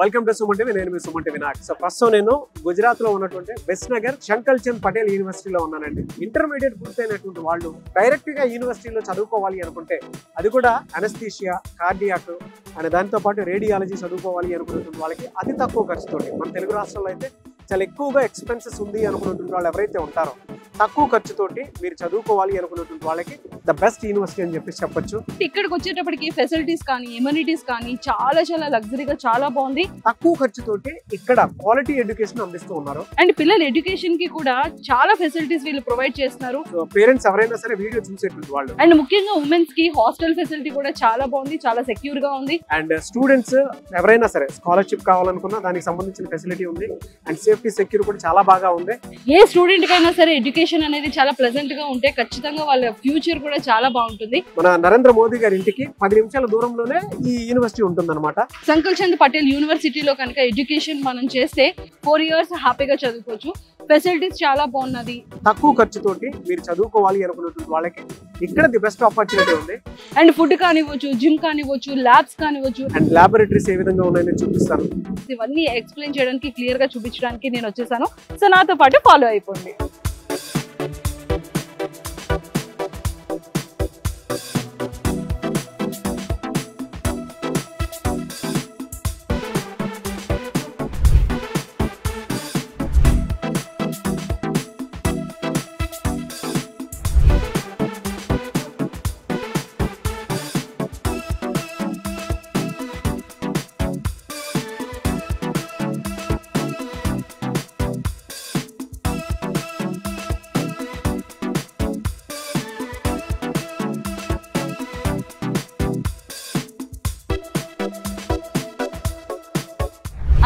Welcome to Suman TV. నేను మీ Suman TV Vinayak. So ప్రస్తుతం నేను గుజరాత్ లో ఉన్నటువంటి బెస్ట్ నగర్ శంకల్ చంద్ పటేల్ యూనివర్సిటీలో ఉన్నానండి. ఇంటర్మీడియట్ పూర్తయినటువంటి వాళ్ళు డైరెక్ట్ గా యూనివర్సిటీలో చదువుకోవాలి అనుకుంటే, అది కూడా అనస్థీషియా, కార్డియాక్ అనే దాంతో పాటు రేడియాలజీ చదువుకోవాలి అనుకున్నటువంటి వాళ్ళకి అతి తక్కువ ఖర్చుతోటి, మన తెలుగు రాష్ట్రాల్లో అయితే చాలా ఎక్కువగా ఎక్స్పెన్సెస్ ఉంది అనుకున్నటువంటి వాళ్ళు ఎవరైతే ఉంటారో, తక్కువ ఖర్చుతోటి మీరు చదువుకోవాలి అనుకున్నటువంటి వాళ్ళకి ద బెస్ట్ యూనివర్సిటీ అని చెప్పొచ్చు. ఇక్కడికి వచ్చేటప్పటికి ఫెసిలిటీస్ కానీ ఎమ్యూనిటీస్ కానీ చాలా లగ్జరీగా చాలా బాగుంది. తక్కువ ఖర్చుతోటి ఇక్కడ క్వాలిటీ ఎడ్యుకేషన్ అందిస్తూ ఉన్నారు. అండ్ పిల్లల ఎడ్యుకేషన్ కి కూడా చాలా ఫెసిలిటీస్ వీళ్ళు ప్రొవైడ్ చేస్తున్నారు. పేరెంట్స్ ఎవరైనా సరే వీడియో చూసేటువంటి వాళ్ళు, అండ్ ముఖ్యంగా ఉమెన్స్ కి హాస్టల్ ఫెసిలిటీ కూడా చాలా బాగుంది, చాలా సెక్యూర్ గా ఉంది. అండ్ స్టూడెంట్స్ ఎవరైనా సరే స్కాలర్షిప్ కావాలనుకున్నా దానికి సంబంధించిన ఫెసిలిటీ ఉంది. అండ్ సేఫ్టీ సెక్యూర్ కూడా చాలా బాగా ఉంది. ఏ స్టూడెంట్ కైనా సరే ఎడ్యుకేషన్ అనేది చాలా ప్లెజెంట్ గా ఉంటే ఖచ్చితంగా వాళ్ళ ఫ్యూచర్ కూడా చాలా బాగుంటుంది. మన నరేంద్ర మోదీ గారి ఇంటికి 10 నిమిషాల దూరంలోనే ఈ యూనివర్సిటీ ఉంటుందన్నమాట. శంకల్ చంద్ పటేల్ యూనివర్సిటీలో కనుక ఎడ్యుకేషన్ మనం చేస్తే 4 years హ్యాపీగా చదువుకోవచ్చు. ఫెసిలిటీస్ చాలా బాగున్నది. తక్కువ ఖర్చుతోటి మీరు చదువుకోవాలి అనుకున్నటువంటి వాళ్ళకి ఇక్కడ ది బెస్ట్ ఆపర్చునిటీ ఉంది. అండ్ ఫుడ్ కానివ్వచ్చు, జిమ్ కానివ్వచ్చు, ల్యాబ్స్ కానివ్వచ్చు, అండ్ ల్యాబొరేటరీస్ ఏ విధంగా ఉన్నాయని చూపిస్తాను. ఇవన్నీ ఎక్స్ప్లెయిన్ చేయడానికి, క్లియర్ గా చూపించడానికి నేను వచ్చేసాను. సో నాతో పాటు ఫాలో అయిపోండి.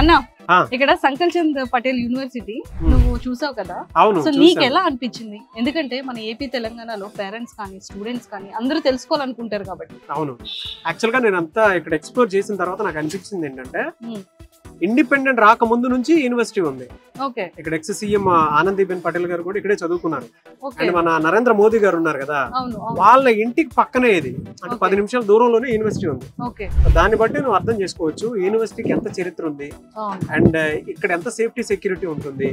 అన్నా, ఇక్కడ శంకల్ చంద్ పటేల్ యూనివర్సిటీ నువ్వు చూసావు కదా, సో నీకు ఎలా అనిపించింది? ఎందుకంటే మన ఏపీ తెలంగాణలో పేరెంట్స్ కానీ స్టూడెంట్స్ కానీ అందరూ తెలుసుకోవాలనుకుంటారు కాబట్టి. అవును, యాక్చువల్ గా నేను అంతా ఇక్కడ ఎక్స్ప్లోర్ చేసిన తర్వాత నాకు అనిపించింది ఏంటంటే, ఇండిపెండెంట్ రాకముందు నుంచి యూనివర్సిటీ ఉంది. ఇక్కడ ఎక్స్ సీఎం ఆనందీబెన్ పటేల్ గారు కూడా ఇక్కడే చదువుకున్నారు. అండ్ మన నరేంద్ర మోదీ గారు ఉన్నారు కదా, వాళ్ళ ఇంటికి పక్కనే ఇది, అంటే 10 నిమిషాల దూరంలోనే యూనివర్సిటీ ఉంది. దాన్ని బట్టి నువ్వు అర్థం చేసుకోవచ్చు యూనివర్సిటీకి ఎంత చరిత్ర ఉంది అండ్ ఇక్కడ ఎంత సేఫ్టీ సెక్యూరిటీ ఉంటుంది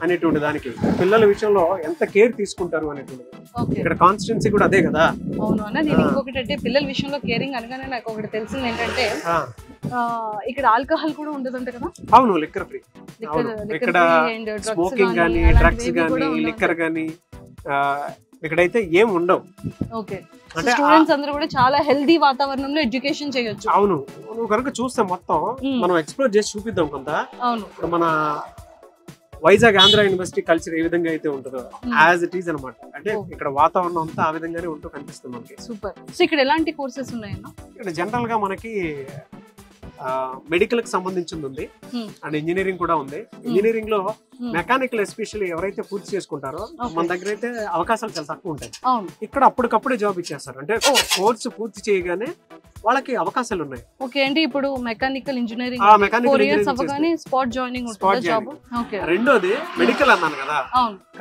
అనేటువంటి దానికి, పిల్లల విషయంలో ఎంత కేర్ తీసుకుంటారు అనేటువంటిది. ఇక్కడ కాన్స్టిట్యున్సీ కూడా అదే కదా. అవును అన్న, నేను ఇంకొకటి అంటే పిల్లల విషయంలో కేరింగ్ అనగానే నాకు ఒకటి తెలిసింది ఏంటంటే, ఇక్కడ ఆల్కహాల్ కూడా ఉండదంట కదా. అవును, లిక్కర్ ఫ్రీ. ఇక్కడ స్మోకింగ్ గానీ, డ్రగ్స్ గానీ, లిక్కర్ గానీ ఇక్కడైతే ఏం ఉండవు. అంటే స్టూడెంట్స్ అందరూ కూడా చాలా హెల్దీ వాతావరణంలో ఎడ్యుకేషన్ చేయొచ్చు. అవును, నువ్వు కనుక చూస్తే మొత్తం మనం ఎక్స్ప్లోర్ చేసి చూపిద్దాం కొంత. అవును, మన వైజాగ్ ఆంధ్ర యూనివర్సిటీ కల్చర్ ఏ విధంగా అయితే ఉంటుందో యాజ్ ఇట్ ఈస్ అనమాట. అంటే ఇక్కడ వాతావరణం అంతా ఆ విధంగానే ఉంటూ కనిపిస్తుంది మనకి. సూపర్. సో ఇక్కడ ఎలాంటి కోర్సెస్ ఉన్నాయన్నా? ఇక్కడ జనరల్ గా మనకి మెడికల్ కి సంబంధించింది ఉంది అండ్ ఇంజనీరింగ్ కూడా ఉంది. ఇంజనీరింగ్ లో మెకానికల్ ఎస్పెషల్లీ ఎవరైతే పూర్తి చేసుకుంటారో మన దగ్గర అయితే అవకాశాలు చాలా తక్కువ ఉంటాయి. ఇక్కడ అప్పటికప్పుడే జాబ్ ఇచ్చేస్తారు. అంటే కోర్సు పూర్తి చేయగానే వాళ్ళకి అవకాశాలు ఉన్నాయి. ఓకే, అంటే ఇప్పుడు మెకానికల్ ఇంజనీరింగ్ 4 years అవ్వగానే స్పాట్ జాయినింగ్ ఉంటుంది జాబ్. ఓకే, రెండోది మెడికల్ అన్నాను కదా,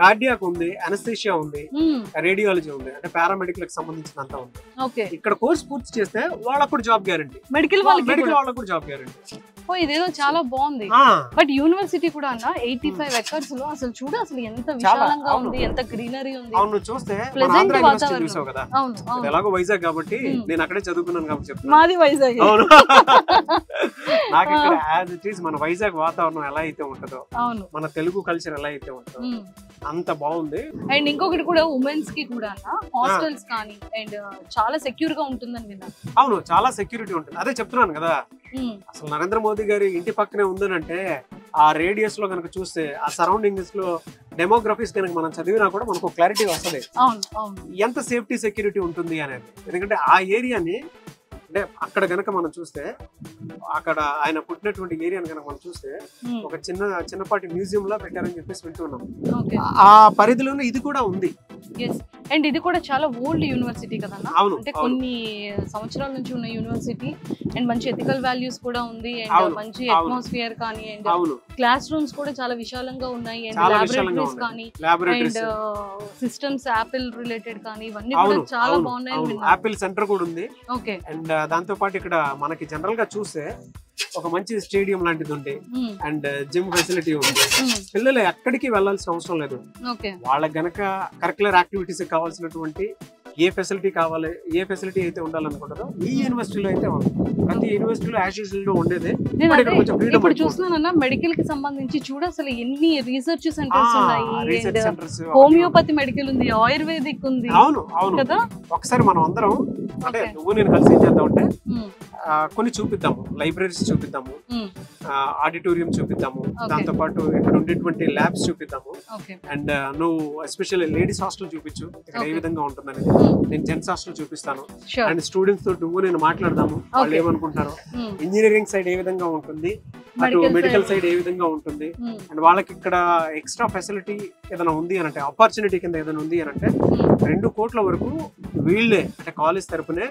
కార్డియాక్ ఉంది, అనస్థీషియా ఉంది, రేడియాలజీ ఉంది, అంటే పారామెడికల్ కి సంబంధించినంత ఉంది. ఓకే, ఇక్కడ కోర్స్ పూర్తి చేస్తే వాళ్ళకు కూడా జాబ్ గ్యారంటీ. మెడికల్ వాళ్ళకు కూడా జాబ్ గ్యారంటీ. ఓ, ఇదేదో చాలా బాగుంది. బట్ యూనివర్సిటీ కూడా అన్న 85 acres లో అసలు చూడు, అసలు ఎంత విశాలంగా ఉంది, ఎంత గ్రీనరీ ఉంది. అవును, చూస్తే ప్లెజెంట్ వాతావరణం. చూసావు కదా. ఎలాగో వైజాగ్ కాబట్టి నేను అక్కడే చదువుకున్నాను కాబట్టి చెప్తున్నా. మాది వైజాగ్. అవును, నాకు ఇక్కడ యాజ్ ఇట్ ఈస్ మన వైజాగ్ వాతావరణం ఎలా అయితే ఉంటుందో, అవును, మన తెలుగు కల్చర్ ఎలా అయితే ఉంటుందో అంత బాగుంది. అండ్ ఇంకొకటి కూడా ఉమెన్స్ కి కూడా హాస్టల్స్ కానీ అండ్ చాలా సెక్యూర్ గా ఉంటుందని విన్నాను. అవును, చాలా సెక్యూరిటీ ఉంటుంది. అదే చెప్తున్నాను కదా, అసలు నరేంద్ర మోదీ గారి ఇంటి పక్కనే ఉందనంటే ఆ రేడియస్ లో కనుక చూస్తే, ఆ సరౌండింగ్స్ లో డెమోగ్రఫీస్ కనుక మనం చదివినా కూడా మనకు క్లారిటీ వస్తుంది ఎంత సేఫ్టీ సెక్యూరిటీ ఉంటుంది అనేది. ఎందుకంటే ఆ ఏరియాని, అంటే అక్కడ గనక మనం చూస్తే, అక్కడ ఆయన పుట్టినటువంటి ఏరియాని కనుక మనం చూస్తే ఒక చిన్నపాటి మ్యూజియం లా పెట్టారని చెప్పేసి వింటున్నాం. ఆ పరిధిలోనే ఇది కూడా ఉంది. అండ్ ఇది కూడా చాలా ఓల్డ్ యూనివర్సిటీ కదన్నా, అంటే కొన్ని సంవత్సరాల నుంచి ఉన్న యూనివర్సిటీ. అండ్ మంచి ఎథికల్ వాల్యూస్ కూడా ఉంది. అండ్ మంచి అట్మాస్ఫియర్ కానీ, అండ్ క్లాస్ రూమ్స్ కూడా చాలా విశాలంగా ఉన్నాయి. అండ్ లాబొరేటరీస్ కానీ, అండ్ సిస్టమ్స్ యాపిల్ రిలేటెడ్ కానీ, ఇవన్నీ కూడా చాలా బాగున్నాయి. యాపిల్ సెంటర్ కూడా ఉంది. ఓకే, అండ్ దాంతో పాటు ఇక్కడ మనకి జనరల్ గా చూస్తే ఒక మంచి స్టేడియం లాంటిది ఉంది అండ్ జిమ్ ఫెసిలిటీ ఉంది. పిల్లలు ఎక్కడికి వెళ్లాల్సిన అవసరం లేదు. వాళ్ళకి గనక కరికులర్ యాక్టివిటీస్ కావాల్సినటువంటి ఏ ఫెసిలిటీ కావాలి, ఏ ఫెసిలిటీ అయితే ఉండాలనుకుంటారో ఈ యూనివర్సిటీలో అయితే ఉంది. ప్రతి యూనివర్సిటీలో యాజ్ యూజువల్ గా ఉండేదే. ఇప్పుడు చూస్తున్నానన్నా మెడికల్ కి సంబంధించి చూడ అసలు ఎన్ని రీసెర్చ్ సెంటర్స్ ఉన్నాయి. హోమియోపతి మెడికల్ ఉంది, ఆయుర్వేదిక్ ఉంది. అవును అవును కదా. ఒకసారి మనం అందరం అంటే నువ్వు నేను కలిసి ఏం చేద్దాం అంటే కొన్ని చూపిద్దాము, లైబ్రరీస్ చూపిద్దాము, ఆడిటోరియం చూపిద్దాము, దాంతో పాటు ఇక్కడ ఉండేటువంటి ల్యాబ్స్ చూపిద్దాము. అండ్ నువ్వు ఎస్పెషల్లీ లేడీస్ హాస్టల్ చూపించు ఇక్కడ ఏ విధంగా ఉంటుందని, నేను జెంట్స్ హాస్టల్ చూపిస్తాను. అండ్ స్టూడెంట్స్ తోటి నువ్వు నేను మాట్లాడదాము, వాళ్ళు ఏమనుకుంటారో, ఇంజనీరింగ్ సైడ్ ఏ విధంగా ఉంటుంది, అటు మెడికల్ సైడ్ ఏ విధంగా ఉంటుంది, అండ్ వాళ్ళకి ఇక్కడ ఎక్స్ట్రా ఫెసిలిటీ ఏదైనా ఉంది అని అంటే, ఆపర్చునిటీ కింద ఏదైనా ఉంది అని అంటే 2 కోట్ల వరకు వీళ్ళే అంటే కాలేజ్ తరపునే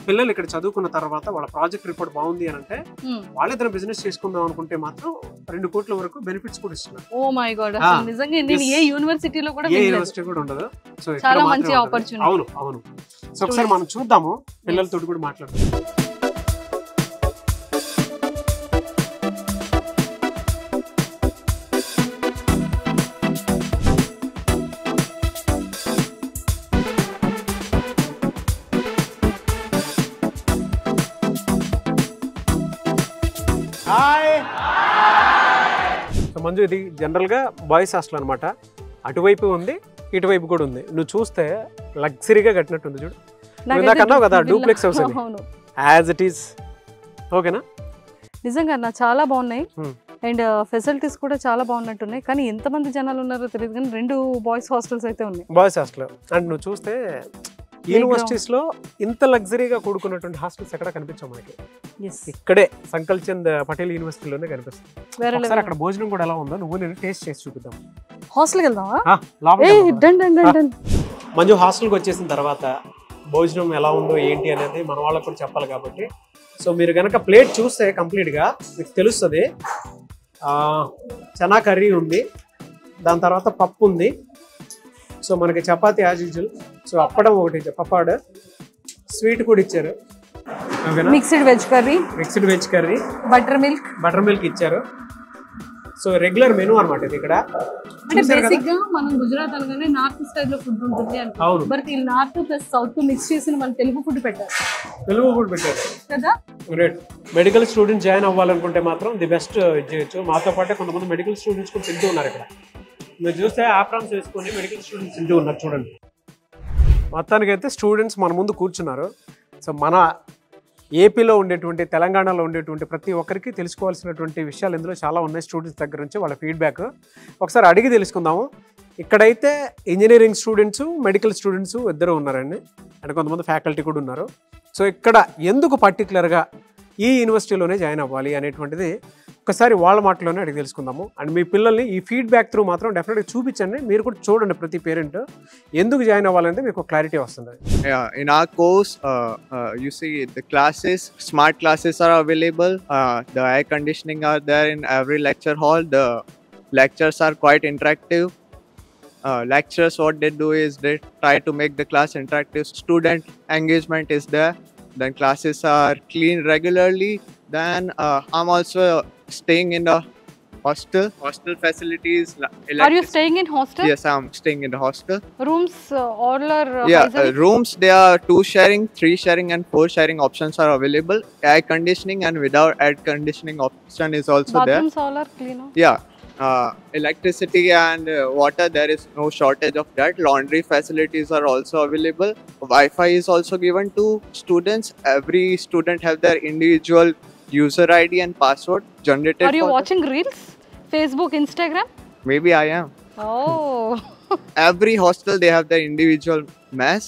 పిల్లలు ఇక్కడ చదువుకున్న తర్వాత వాళ్ళ ప్రాజెక్ట్ రిపోర్ట్ బాగుంది అని అంటే వాళ్ళు ఏదైనా బిజినెస్ చేసుకుందాం అనుకుంటే మాత్రం 2 కోట్ల వరకు బెనిఫిట్స్ కూడా ఇస్తున్నారు. ఓ మై గాడ్, నిజంగా నేను ఏ యూనివర్సిటీలో కూడా ఏ యూనివర్సిటీ కూడా ఉండదు. సో చాలా మంచి ఆపర్చునిటీ. అవును అవును. సో ఒకసారి మనం చూద్దాము, పిల్లలతో కూడా మాట్లాడదాం. మంజు, ఇది జనరల్ గా బాయ్స్ హాస్టల్ అనమాట. అటువైపు ఉంది, ఇటువైపు కూడా ఉంది. నువ్వు చూస్తే లగ్జరీగా కట్టినట్టుంది చూడు. అన్నావు కదా డూప్లెక్స్ హౌస్ అని, యాజ్ ఇట్ ఈస్. ఓకేనా? నిజంగా అన్న చాలా బాగున్నాయి అండ్ ఫెసిలిటీస్ కూడా చాలా బాగున్నట్టున్నాయి. కానీ ఎంతమంది జనాలు ఉన్నారో తెలియదు కానీ 2 బాయ్స్ హాస్టల్స్ అయితే ఉన్నాయి. బాయ్స్ హాస్టల్ అండ్ నువ్వు చూస్తే యూనివర్సిటీస్ లో ఇంత లగ్జరీగా కూడుకున్నటువంటి హాస్టల్స్ ఎక్కడ కనిపించాం మనకి. ఇక్కడే సంకల్ చంద్ పటేల్ యూనివర్సిటీలోనే కనిపిస్తుంది. అక్కడ భోజనం కూడా ఎలా ఉందో నువ్వు నేను టేస్ట్ చేసి చూపిద్దాం. హాస్టల్కి వెళ్దామా? మంజు, హాస్టల్కి వచ్చేసిన తర్వాత భోజనం ఎలా ఉందో ఏంటి అనేది మన వాళ్ళకు కూడా చెప్పాలి కాబట్టి, సో మీరు కనుక ప్లేట్ చూస్తే కంప్లీట్గా మీకు తెలుస్తుంది. చనా కర్రీ ఉంది, దాని తర్వాత పప్పు ఉంది, సో మనకి చపాతీ యాజ్ యూజువల్, సో అప్పడం ఒకటి, పప్పాడు, స్వీట్ కూడా ఇచ్చారు. Mixed veg curry, butter milk ఇచ్చారు. సో రెగ్యులర్ మెనూ అన్నమాట ఇది. ఇక్కడ అంటే బేసిక్ గా మనం గుజరాత్ అనగానే నార్త్ స్టైల్ లో ఫుడ్ ఉంటుంది అనుకుంటాం. బట్ ఈ నార్త్ ప్లస్ సౌత్ మిక్స్ చేసి మన తెలుగు ఫుడ్ పెట్టారు కదా. గ్రేట్. మెడికల్ స్టూడెంట్స్ జాయిన్ అవ్వాలనుకుంటే మాత్రం ది బెస్ట్ చేయొచ్చు. మాతో పాటే కొంతమంది మెడికల్ స్టూడెంట్స్ కూడా తింటూ ఉన్నారు ఇక్కడ. మీరు చూస్తే ఆప్రామ్స్ వేసుకొని మెడికల్ స్టూడెంట్స్ తింటూ ఉన్నారు చూడండి. మొత్తానికైతే స్టూడెంట్స్ మన ముందు కూర్చున్నారు. సో మన ఏపీలో ఉండేటువంటి, తెలంగాణలో ఉండేటువంటి ప్రతి ఒక్కరికి తెలుసుకోవాల్సినటువంటి విషయాలు ఇందులో చాలా ఉన్నాయి. స్టూడెంట్స్ దగ్గర నుంచి వాళ్ళ ఫీడ్బ్యాక్ ఒకసారి అడిగి తెలుసుకుందాము. ఇక్కడైతే ఇంజనీరింగ్ స్టూడెంట్స్, మెడికల్ స్టూడెంట్స్ ఇద్దరు ఉన్నారండి, అండ్ కొంతమంది ఫ్యాకల్టీ కూడా ఉన్నారు. సో ఇక్కడ ఎందుకు పర్టికులర్గా ఈ యూనివర్సిటీలోనే జాయిన్ అవ్వాలి అనేటువంటిది ఒకసారి వాళ్ళ మాటలోనే అడిగి తెలుసుకుందాము. అండ్ మీ పిల్లల్ని ఈ ఫీడ్బ్యాక్ త్రూ మాత్రం డెఫినెట్గా చూపించండి. మీరు కూడా చూడండి, ప్రతి పేరెంట్ ఎందుకు జాయిన్ అవ్వాలంటే మీకు క్లారిటీ వస్తుంది. In our course, you see the classes, smart classes are available. The air conditioning are there in every lecture hall. The lectures are quite interactive. Lectures, what they do is they try to make the class interactive. Student engagement is there. Then classes are cleaned regularly. Then I'm also staying in the hostel facilities. Are you staying in hostel? Yes, I'm staying in the hostel. Rooms all are rooms, they are 2 sharing, 3 sharing and 4 sharing options are available. Air conditioning and without air conditioning option is also there. Bathrooms all are clean. Yeah. Electricity and water, there is no shortage of that. Laundry facilities are also available. Wi-Fi is also given to students. Every student have their individual user ID and password generated. Are you watching reels? Facebook, Instagram? Maybe I am. Oh. Every hostel they have their individual mess.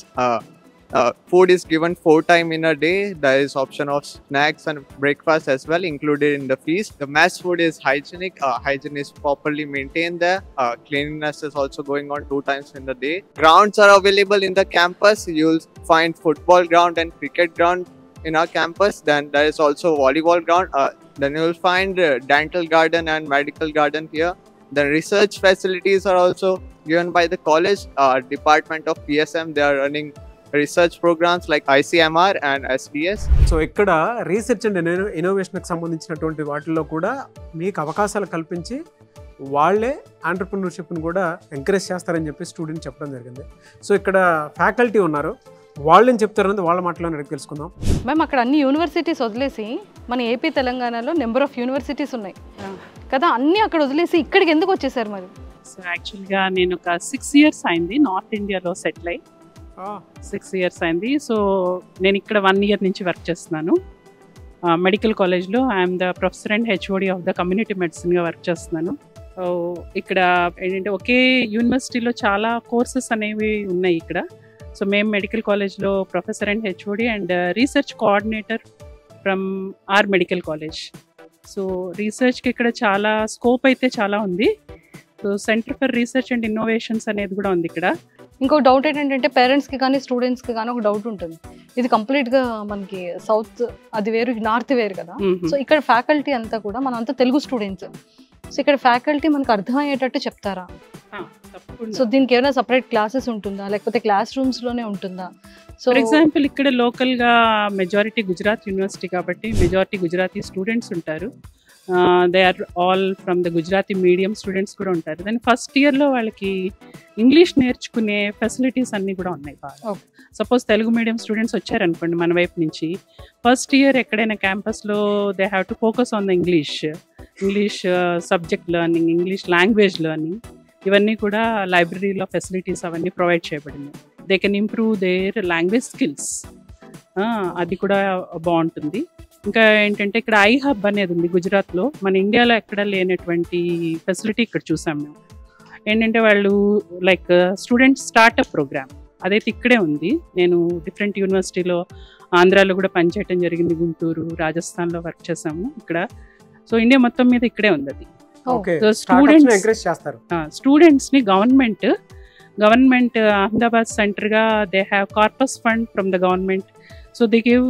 Food is given 4 times in a day. There is option of snacks and breakfast as well included in the fees. The mess food is hygienic. Hygiene is properly maintained there. Cleanliness is also going on 2 times in the day. Grounds are available in the campus. You'll find football ground and cricket ground in our campus. Then there is also volleyball ground. Then you will find dental garden and medical garden here. The research facilities are also given by the college. Department of PSM, they are running research programs like ICMR and SDS. So ఇక్కడ research and ఇన్నోవేషన్కి సంబంధించినటువంటి వాటిల్లో కూడా మీకు అవకాశాలు కల్పించి వాళ్ళే ఆంటర్ప్రినర్షిప్ని కూడా encourage చేస్తారని చెప్పి స్టూడెంట్ చెప్పడం జరిగింది. సో ఇక్కడ ఫ్యాకల్టీ ఉన్నారు, వాళ్ళని చెప్తారని వాళ్ళ మాటలోనే అడిగి తెలుసుకుందాం. మ్యామ్ అక్కడ అన్ని యూనివర్సిటీస్ వదిలేసి మన ఏపీ తెలంగాణలో నెంబర్ ఆఫ్ యూనివర్సిటీస్ ఉన్నాయి కదా, అన్నీ అక్కడ వదిలేసి ఇక్కడికి ఎందుకు వచ్చేసారు మరి? సో యాక్చువల్గా నేను ఒక 6 years అయింది నార్త్ ఇండియాలో సెటిల్ అయ్యి. 6 years అయింది. సో నేను ఇక్కడ 1 year నుంచి వర్క్ చేస్తున్నాను మెడికల్ కాలేజ్లో. I'm the professor and HOD of the community మెడిసిన్గా వర్క్ చేస్తున్నాను. ఇక్కడ ఏంటంటే ఒకే యూనివర్సిటీలో చాలా కోర్సెస్ అనేవి ఉన్నాయి ఇక్కడ. సో మేము మెడికల్ కాలేజ్లో professor and HOD and research coordinator from our medical college. So రీసెర్చ్కి ఇక్కడ చాలా స్కోప్ అయితే చాలా ఉంది. So centre for research and innovations అనేది కూడా ఉంది ఇక్కడ. ఇంకో డౌట్ ఏంటంటే పేరెంట్స్కి కానీ స్టూడెంట్స్కి కానీ ఒక డౌట్ ఉంటుంది, ఇది కంప్లీట్గా మనకి సౌత్ అది వేరు, నార్త్ వేరు కదా. సో ఇక్కడ ఫ్యాకల్టీ అంతా కూడా మన అంతా తెలుగు స్టూడెంట్స్. సో ఇక్కడ ఫ్యాకల్టీ మనకు అర్థమయ్యేటట్టు చెప్తారా? సో దీనికి ఏమైనా సపరేట్ క్లాసెస్ ఉంటుందా, లేకపోతే క్లాస్ రూమ్స్లోనే ఉంటుందా? సో ఫర్ ఎగ్జాంపుల్ ఇక్కడ లోకల్గా మెజారిటీ గుజరాత్ యూనివర్సిటీ కాబట్టి మెజారిటీ గుజరాతీ స్టూడెంట్స్ ఉంటారు. They are all from the Gujarati medium students కూడా ఉంటారు. దాని ఫస్ట్ ఇయర్లో వాళ్ళకి ఇంగ్లీష్ నేర్చుకునే ఫెసిలిటీస్ అన్నీ కూడా ఉన్నాయి బాగా. సపోజ్ తెలుగు మీడియం స్టూడెంట్స్ వచ్చారనుకోండి మన వైపు నుంచి, ఫస్ట్ ఇయర్ ఎక్కడైనా క్యాంపస్లో they have to focus on the English subject learning, English language learning, ఇవన్నీ కూడా లైబ్రరీలో ఫెసిలిటీస్ అవన్నీ ప్రొవైడ్ చేయబడినాయి. They can improve their language skills, అది కూడా బాగుంటుంది. ఇంకా ఏంటంటే ఇక్కడ ఐహబ్ అనేది ఉంది గుజరాత్లో, మన ఇండియాలో ఎక్కడ లేనటువంటి ఫెసిలిటీ ఇక్కడ చూసాం మేము. ఏంటంటే వాళ్ళు లైక్ స్టూడెంట్ స్టార్టప్ ప్రోగ్రామ్ అదైతే ఇక్కడే ఉంది. నేను డిఫరెంట్ యూనివర్సిటీలో ఆంధ్రాలో కూడా పనిచేయడం జరిగింది, గుంటూరు, రాజస్థాన్లో వర్క్ చేసాము ఇక్కడ. సో ఇండియా మొత్తం మీద ఇక్కడే ఉంది అది. స్టూడెంట్స్ని గవర్నమెంట్ అహ్మదాబాద్ సెంటర్గా they have corpus fund from the government. So they give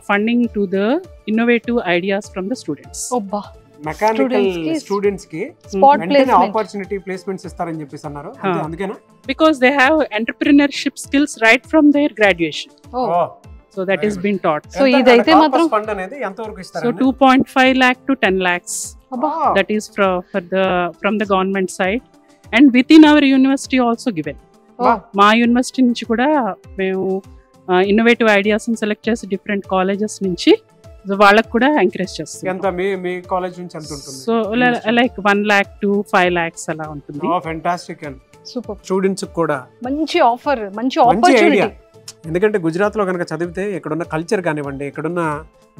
funding to the innovative ideas from the students. Mechanical students కి స్పాట్ ప్లేస్మెంట్ ఆపర్చునిటీ ప్లేస్మెంట్స్ ఇస్తారని చెప్పేసి అన్నారు. అందుకేనా? Because they have entrepreneurship skills right from their graduation. So that is being taught. So idaithe matram fund anedi enta varaku istaranu? So 2.5 lakh to 10 lakhs. That is from the government side, and within our university also given. మా university నుంచి కూడా మేము innovative ideas select చేసి different colleges నుంచి వాళ్ళకు కూడా encourage చేస్తాం. ఎంత మీ కాలేజ్ నుంచి ఎంత ఉంటుంది? So like 1 lakh to 5 lakhs అలా ఉంటుంది. ఫెంటాస్టిక్. సూపర్. స్టూడెంట్స్ కూడా మంచి ఆఫర్, మంచి ఆపర్చునిటీ. ఎందుకంటే గుజరాత్లో కనుక చదివితే ఇక్కడున్న కల్చర్ కానివ్వండి, ఇక్కడున్న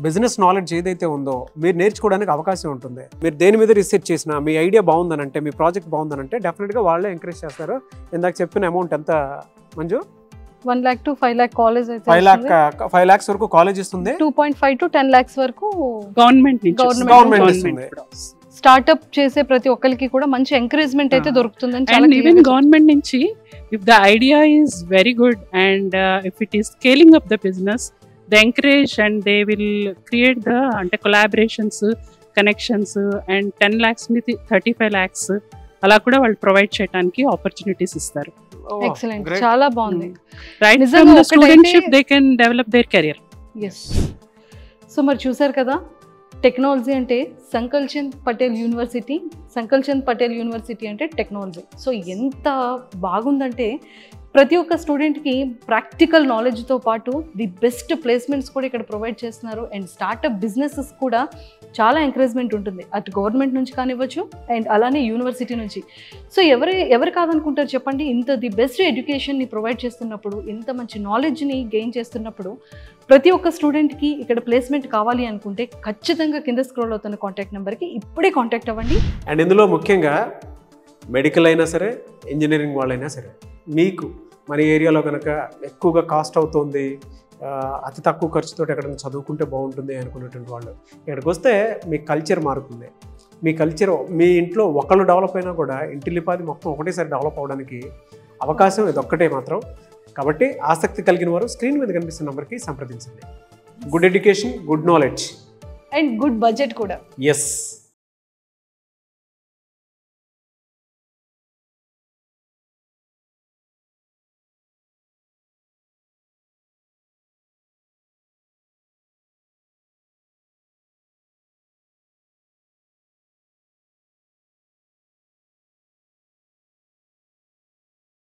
బిజినెస్ నాలెడ్జ్ ఏదైతే ఉందో మీరు నేర్చుకోవడానికి అవకాశం ఉంటుంది. మీరు దేని మీద రీసెర్చ్ చేసినా మీ ఐడియా బాగుందనంటే, మీ ప్రాజెక్ట్ బాగుందనంటే డెఫినెట్గా వాళ్ళే ఎంకరేజ్ చేస్తారు. ఇందాక చెప్పిన అమౌంట్ ఎంత Manju? 1 lakh to 5 lakh college అయితే 5 lakhs వరకు కాలేజ్ ఇస్తుంది. 2.5 to 10 lakhs వరకు గవర్నమెంట్ ఇస్తుంది. స్టార్ట్అప్ చేసే ప్రతి ఒక్కరికి కూడా మంచి ఎంకరేజ్మెంట్ అయితే దొరుకుతుందని చాలా ఈవెన్ గవర్నమెంట్ నుంచి if the idea is very good and if it is scaling up the business, they encourage and they will create the collaborations, connections, and 10 lakhs ని 35 lakhs అలా కూడా వాళ్ళు ప్రొవైడ్ చేయడానికి ఆపర్చునిటీస్ ఇస్తారు. ఎక్సలెంట్, చాలా బాగుంది. Right from the studentship they can develop their career. Yes. So మరి చూసారు కదా, టెక్నాలజీ అంటే సంకల్ చంద్ పటేల్ యూనివర్సిటీ అంటే టెక్నాలజీ. సో ఎంత బాగుందంటే ప్రతి ఒక్క స్టూడెంట్కి ప్రాక్టికల్ నాలెడ్జ్తో పాటు ది బెస్ట్ ప్లేస్మెంట్స్ కూడా ఇక్కడ ప్రొవైడ్ చేస్తున్నారు. అండ్ స్టార్టప్ బిజినెసెస్ కూడా చాలా ఎంకరేజ్మెంట్ ఉంటుంది, అటు గవర్నమెంట్ నుంచి కానివ్వచ్చు అండ్ అలానే యూనివర్సిటీ నుంచి. సో ఎవరు కాదనుకుంటారు చెప్పండి? ఇంత ది బెస్ట్ ఎడ్యుకేషన్ని ప్రొవైడ్ చేస్తున్నప్పుడు, ఇంత మంచి నాలెడ్జ్ని గెయిన్ చేస్తున్నప్పుడు ప్రతి ఒక్క స్టూడెంట్కి ఇక్కడ ప్లేస్మెంట్ కావాలి అనుకుంటే ఖచ్చితంగా కింద స్క్రోల్ అవుతున్న కాంటాక్ట్ నెంబర్కి ఇప్పుడే కాంటాక్ట్ అవ్వండి. అండ్ ఇందులో ముఖ్యంగా మెడికల్ అయినా సరే, ఇంజనీరింగ్ వాళ్ళైనా సరే, మీకు మన ఏరియాలో కనుక ఎక్కువగా కాస్ట్ అవుతుంది, అతి తక్కువ ఖర్చుతో ఎక్కడైనా చదువుకుంటే బాగుంటుంది అనుకునేటువంటి వాళ్ళు ఇక్కడికి వస్తే మీ కల్చర్ మారుతుంది. మీ కల్చర్ మీ ఇంట్లో ఒకళ్ళు డెవలప్ అయినా కూడా ఇంటిల్లిపాది మొత్తం ఒకటేసారి డెవలప్ అవ్వడానికి అవకాశం ఇదొక్కటే మాత్రం. కాబట్టి ఆసక్తి కలిగిన వారు స్క్రీన్ మీద కనిపిస్తున్న నెంబర్కి సంప్రదించండి. Good education, good knowledge and good budget కూడా. ఎస్.